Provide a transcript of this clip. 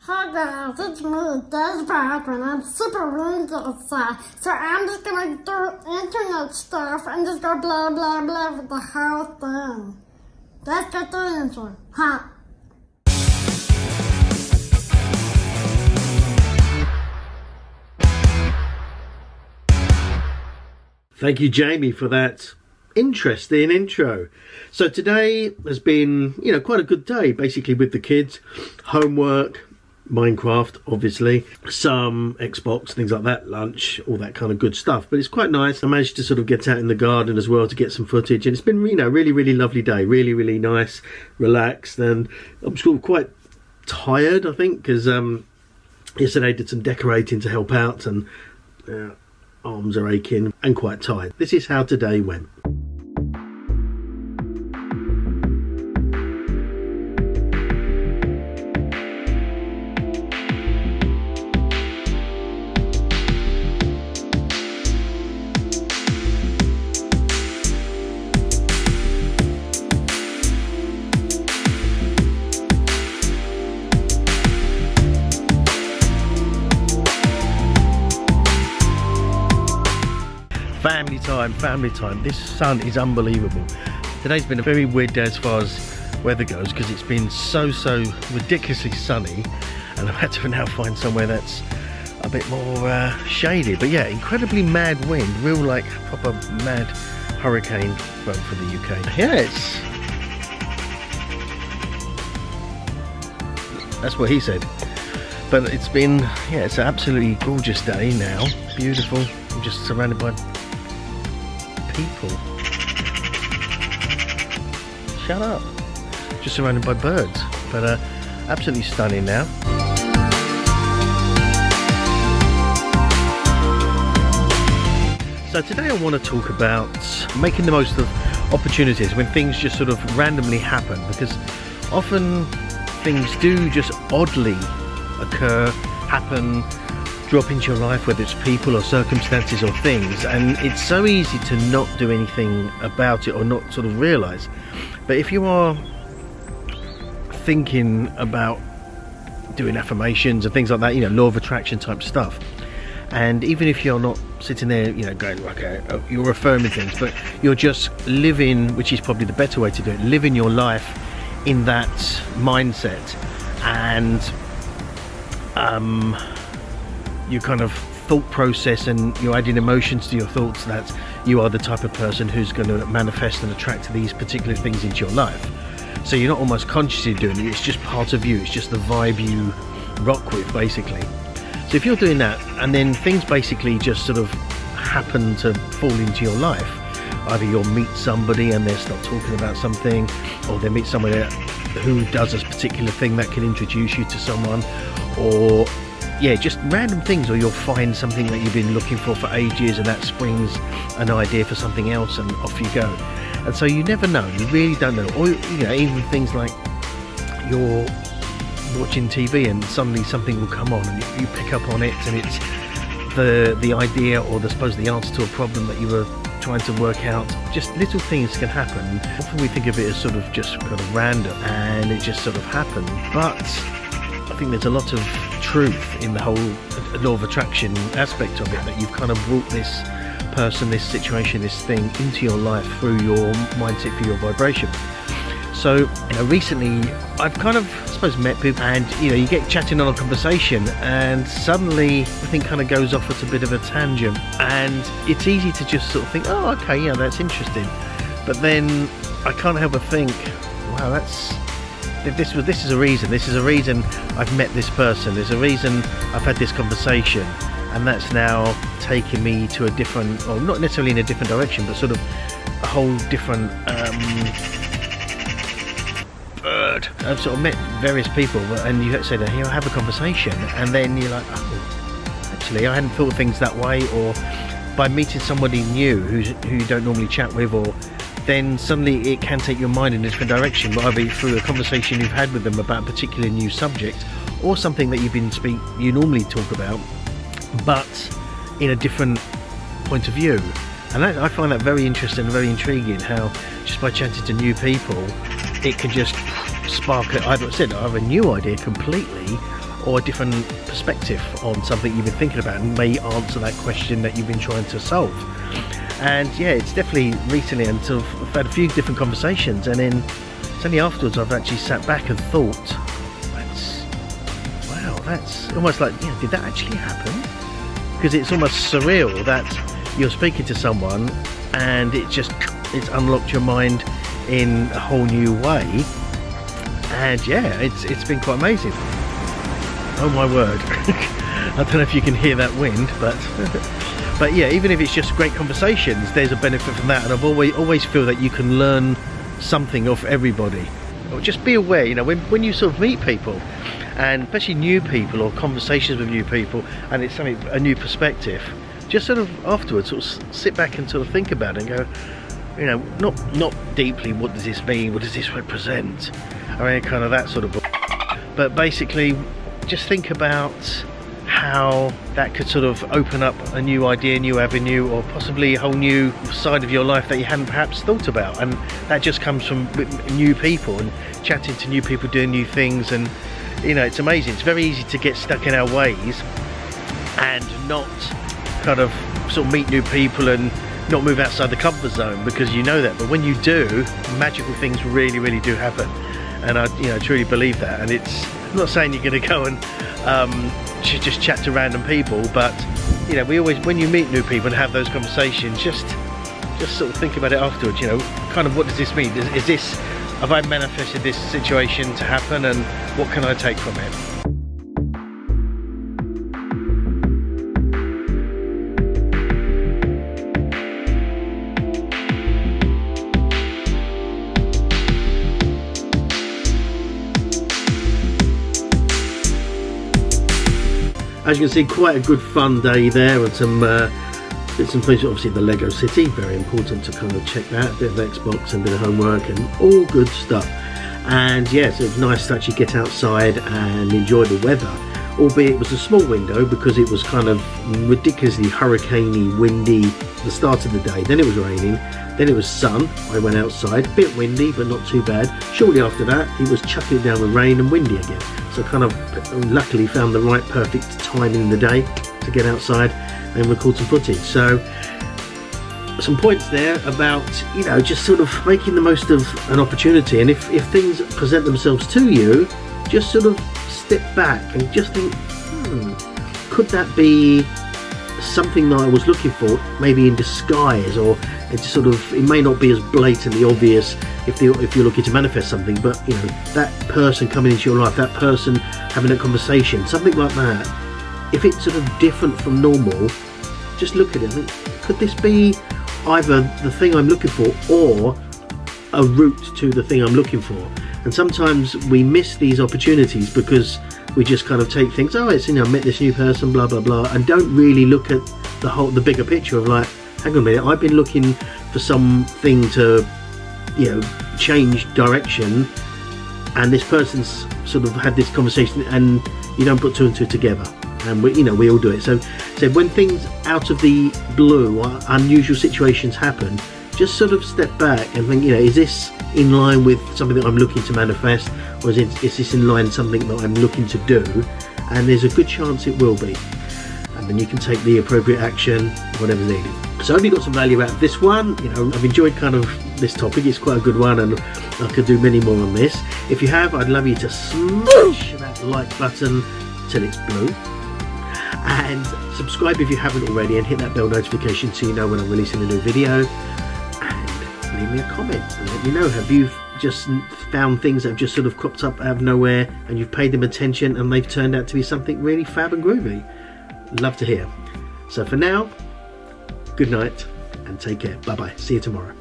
Hi guys, it's me, Baldwin. I'm super weird outside, so I'm just gonna do internet stuff and just go blah blah blah with the whole thing. Let's get the intro. Huh? Thank you, Jamie, for that interesting intro. So today has been, quite a good day, basically, with the kids. Homework, Minecraft, obviously, some Xbox, things like that, lunch, all that kind of good stuff. But it's quite nice. I managed to sort of get out in the garden as well to get some footage. And it's been, really, really lovely day. Really, really nice, relaxed. And I'm still quite tired, I think, because yesterday I did some decorating to help out and arms are aching and quite tired. This is how today went. Family time. This sun is unbelievable. Today's been a very weird day as far as weather goes because it's been so ridiculously sunny, and I've had to now find somewhere that's a bit more shady. But yeah, incredibly mad wind, real like proper mad hurricane for the UK. Yeah, that's what he said. But it's been, it's an absolutely gorgeous day now. Beautiful. I'm just surrounded by people. Shut up. Just surrounded by birds, but absolutely stunning now. So today I want to talk about making the most of opportunities when things just sort of randomly happen, because often things do just oddly occur, happen, drop into your life, whether it's people or circumstances or things, and it's so easy to not do anything about it or not sort of realise. But if you are thinking about doing affirmations and things like that, law of attraction type stuff, and even if you're not sitting there going, okay, you're affirming things, but you're just living, which is probably the better way to do it, living your life in that mindset, and you kind of thought process, and you're adding emotions to your thoughts that you are the type of person who's going to manifest and attract these particular things into your life. So you're not almost consciously doing it, it's just part of you, it's just the vibe you rock with, basically. So if you're doing that and then things basically just sort of happen to fall into your life, either you'll meet somebody and they'll start talking about something, or they'll meet somebody who does a particular thing that can introduce you to someone, or just random things, or you'll find something that you've been looking for ages, and that springs an idea for something else, and off you go. And so you never know, you really don't know. Or even things like you're watching TV and suddenly something will come on and you pick up on it, and it's the idea, or the answer to a problem that you were trying to work out. Just little things can happen. Often we think of it as sort of just kind of random, and it just sort of happened. But I think there's a lot of truth in the whole law of attraction aspect of it, that you've kind of brought this person, this situation, this thing into your life through your mindset, through your vibration. So recently I've kind of, I suppose, met people, and you get chatting on a conversation, and suddenly everything kind of goes off at a bit of a tangent, and it's easy to just sort of think, oh okay, yeah, that's interesting, but then I can't help but think, wow, this is a reason I've met this person, there's a reason I've had this conversation, and that's now taken me to a different, or not necessarily in a different direction, but sort of a whole different bird. I've sort of met various people, and you say that, here, have a conversation, and then you're like, oh, actually I hadn't thought of things that way, or by meeting somebody new who you don't normally chat with, or then suddenly it can take your mind in a different direction, either through a conversation you've had with them about a particular new subject, or something that you normally talk about, but in a different point of view. And I find that very interesting and very intriguing, how just by chatting to new people, it can just spark either a new idea completely, or a different perspective on something you've been thinking about, and may answer that question that you've been trying to solve. And yeah, it's definitely recently, and sort of I've had a few different conversations, and then it's only afterwards I've actually sat back and thought, that's almost like, yeah, did that actually happen? Because it's almost surreal that you're speaking to someone and it's unlocked your mind in a whole new way. And yeah, it's been quite amazing. Oh my word. I don't know if you can hear that wind, but yeah, even if it's just great conversations, there's a benefit from that. And I've always feel that you can learn something off everybody. Or just be aware, you know, when you sort of meet people, and especially new people or conversations with new people, and it's something, a new perspective, just sort of afterwards sort of sit back and sort of think about it and go, you know, not deeply, what does this mean, what does this represent, or any kind of that sort of book, but basically just think about how that could sort of open up a new idea, new avenue, or possibly a whole new side of your life that you hadn't perhaps thought about. And that just comes from new people and chatting to new people, doing new things. And you know, it's amazing. It's very easy to get stuck in our ways and not kind of sort of meet new people and not move outside the comfort zone, because you know that. But when you do, magical things really, really do happen. And I, you know, truly believe that. And I'm not saying you're going to go and just chat to random people, but you know, we always, when you meet new people and have those conversations, just sort of think about it afterwards. You know, kind of, what does this mean? Is this, have I manifested this situation to happen, and what can I take from it? As you can see, quite a good fun day there, and some bits and pieces. Obviously the Lego City, very important to kind of check that, a bit of Xbox and a bit of homework and all good stuff. And yes, it was nice to actually get outside and enjoy the weather, albeit it was a small window because it was kind of ridiculously hurricaney, windy the start of the day. Then it was raining, then it was sun. I went outside, a bit windy but not too bad. Shortly after that it was chucking down with rain and windy again. So kind of luckily found the right perfect time in the day to get outside and record some footage. So some points there about, you know, just sort of making the most of an opportunity, and if things present themselves to you, just sort of step back and just think, could that be something that I was looking for, maybe in disguise, or it just sort of, it may not be as blatantly obvious if you're looking to manifest something, but you know, that person coming into your life, that person having a conversation, something like that, if it's sort of different from normal, just look at it and think, could this be either the thing I'm looking for or a route to the thing I'm looking for? And sometimes we miss these opportunities because we just kind of take things, oh, it's, you know, I met this new person, blah blah blah, and don't really look at the bigger picture of like, hang on a minute, I've been looking for something to, you know, change direction, and this person's sort of had this conversation, and you don't put two and two together. And we, you know, we all do it. So when things out of the blue or unusual situations happen, just sort of step back and think, you know, is this in line with something that I'm looking to manifest, or is this in line with something that I'm looking to do? And there's a good chance it will be. And then you can take the appropriate action, whatever's needed. So I hope you got some value out of this one. You know, I've enjoyed kind of this topic. It's quite a good one, and I could do many more on this. If you have, I'd love you to smash that like button till it's blue. And subscribe if you haven't already, and hit that bell notification so you know when I'm releasing a new video. And leave me a comment and let me know, have you just found things that have just sort of cropped up out of nowhere and you've paid them attention and they've turned out to be something really fab and groovy? Love to hear. So for now, good night and take care. Bye bye. See you tomorrow.